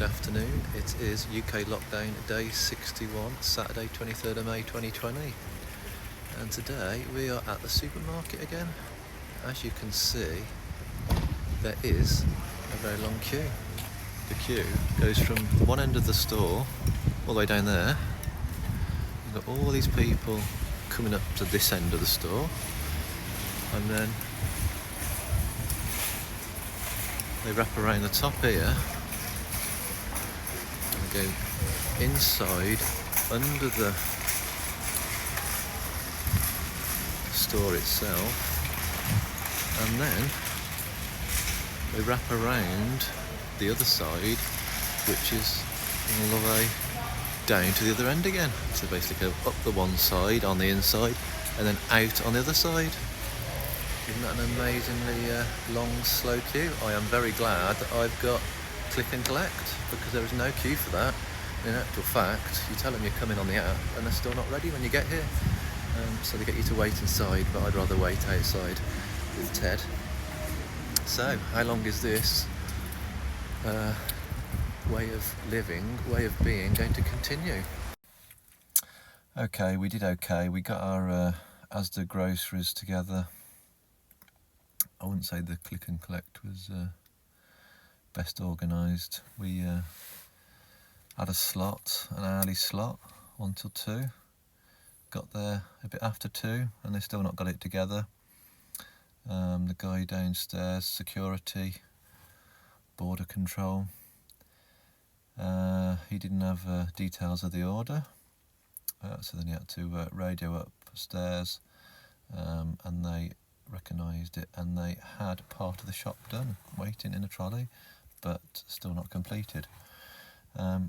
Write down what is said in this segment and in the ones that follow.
good afternoon. It is UK lockdown day 61, Saturday 23rd of May 2020. And today we are at the supermarket again. As you can see, there is a very long queue. The queue goes from one end of the store all the way down there. You've got all these people coming up to this end of the store, and then they wrap around the top here and go inside under the store itself, and then they wrap around the other side, which is all the way down to the other end again. So basically go up the one side on the inside and then out on the other side. Isn't that an amazingly long, slow queue? I am very glad that I've got click and collect, because there is no queue for that. In actual fact, you tell them you're coming on the app and they're still not ready when you get here. So they get you to wait inside, but I'd rather wait outside with Ted. So, how long is this way of living, way of being going to continue? Okay, we did okay. We got our Asda groceries together. I wouldn't say the click and collect was best organised. We had a slot, an early slot, 1 till 2. Got there a bit after 2 and they still not got it together. The guy downstairs, security, border control, he didn't have details of the order, so then he had to radio upstairs, and they recognised it, and they had part of the shop done, waiting in a trolley, but still not completed. I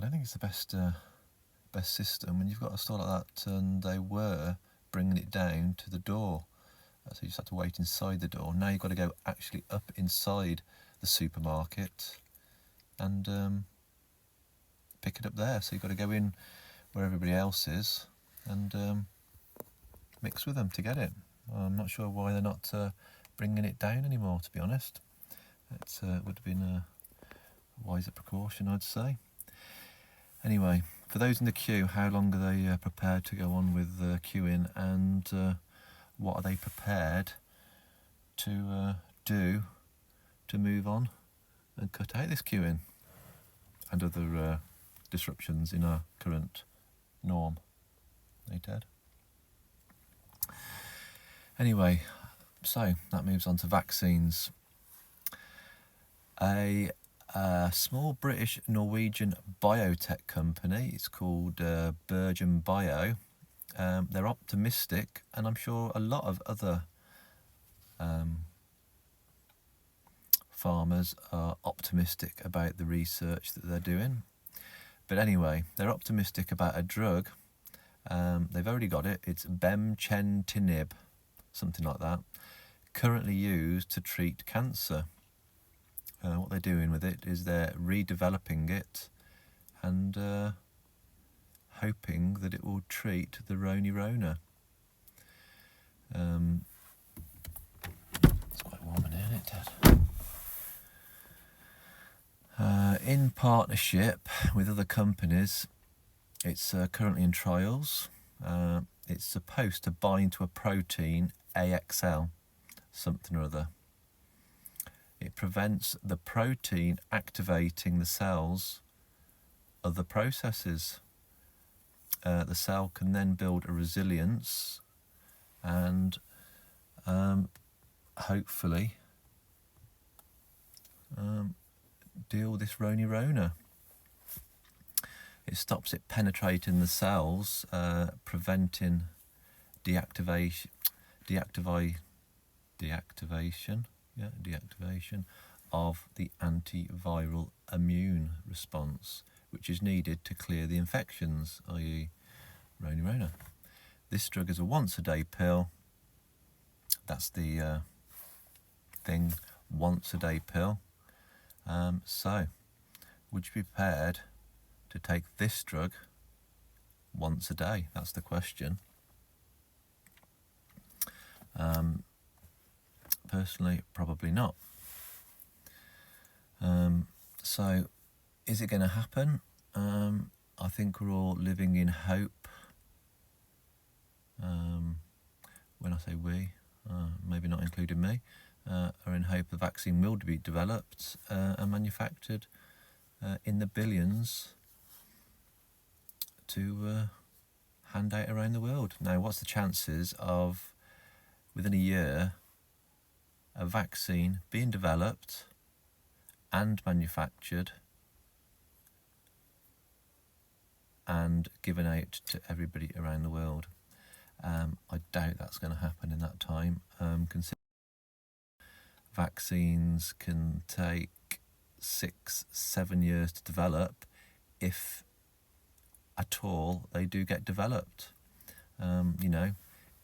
don't think it's the best system when you've got a store like that, and they were bringing it down to the door, so you just had to wait inside the door. Now you've got to go actually up inside the supermarket and pick it up there, so you've got to go in where everybody else is and mix with them to get it. I'm not sure why they're not bringing it down anymore, to be honest. It would have been a wiser precaution, I'd say. Anyway, for those in the queue, how long are they prepared to go on with queuing, and what are they prepared to do to move on and cut out this queuing and other disruptions in our current norm? Hey, Ted? Anyway, so that moves on to vaccines. A small British Norwegian biotech company, it's called Bergen Bio. They're optimistic, and I'm sure a lot of other farmers are optimistic about the research that they're doing. But anyway, they're optimistic about a drug. They've already got it. It's bemcentinib, something like that, currently used to treat cancer. What they're doing with it is they're redeveloping it and hoping that it will treat the Rona. It's quite warm in here, isn't it, Ted? In partnership with other companies, it's currently in trials. It's supposed to bind to a protein, AXL, something or other. It prevents the protein activating the cell's other processes. The cell can then build a resilience and hopefully deal with this Rona. It stops it penetrating the cells, preventing deactivation of the antiviral immune response, which is needed to clear the infections, i.e. Rona. This drug is a once-a-day pill. That's the thing, once-a-day pill. So, would you be prepared to take this drug once a day? That's the question. Personally, probably not. So Is it going to happen? I think we're all living in hope. When I say we, maybe not including me, are in hope the vaccine will be developed and manufactured in the billions to hand out around the world. Now, what's the chances of, within a year, a vaccine being developed and manufactured and given out to everybody around the world? I doubt that's going to happen in that time. Considering vaccines can take 6-7 years to develop, if at all they do get developed.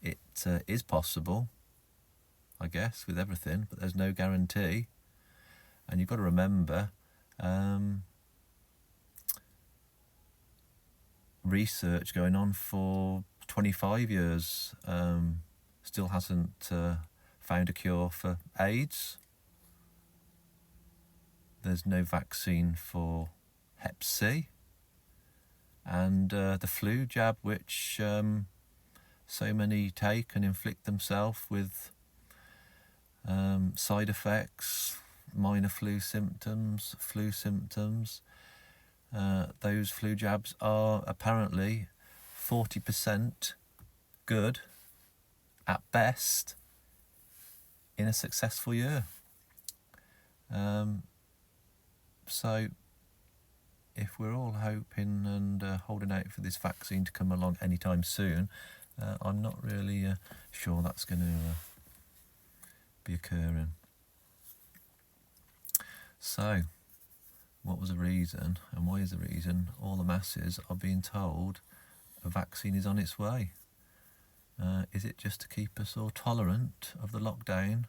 It is possible, I guess, with everything, but there's no guarantee. And you've got to remember, research going on for 25 years still hasn't found a cure for AIDS. There's no vaccine for Hep C. And the flu jab, which so many take and inflict themselves with side effects, minor flu symptoms. Those flu jabs are apparently 40% good at best in a successful year. So if we're all hoping and holding out for this vaccine to come along anytime soon, I'm not really sure that's going to be occurring. So what was the reason, and why is the reason all the masses are being told a vaccine is on its way? Is it just to keep us all tolerant of the lockdown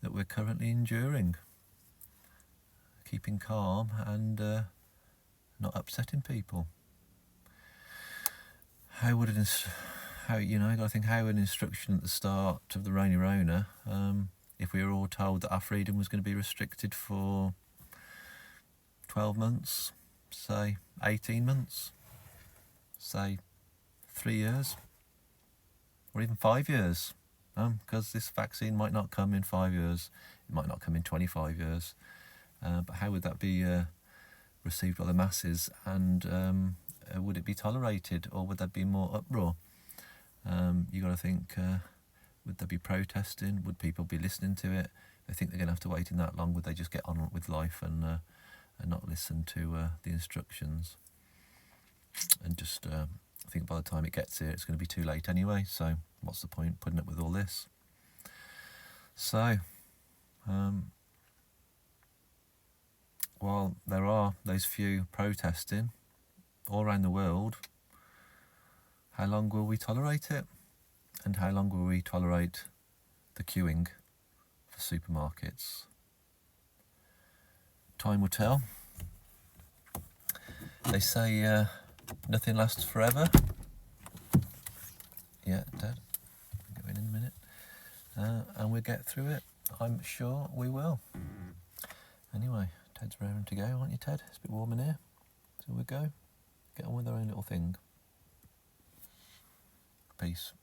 that we're currently enduring? Keeping calm and not upsetting people. How would an instruction at the start of the Rainy Rona, if we were all told that our freedom was going to be restricted for 12 months, say 18 months, say 3 years, or even 5 years, because this vaccine might not come in 5 years, it might not come in 25 years, but how would that be received by the masses, and would it be tolerated, or would there be more uproar? You got to think, would there be protesting? Would people be listening to it? They think they're going to have to wait in that long. Would they just get on with life and not listen to the instructions? And just I think by the time it gets here, it's going to be too late anyway. So what's the point putting up with all this? So while there are those few protesting all around the world, how long will we tolerate it? And how long will we tolerate the queuing for supermarkets? Time will tell. They say nothing lasts forever. Yeah, Dad, I'll go in a minute. And we'll get through it. I'm sure we will. Anyway, Ted's raring to go, aren't you, Ted? It's a bit warm in here. So we'll go. Get on with our own little thing. Peace.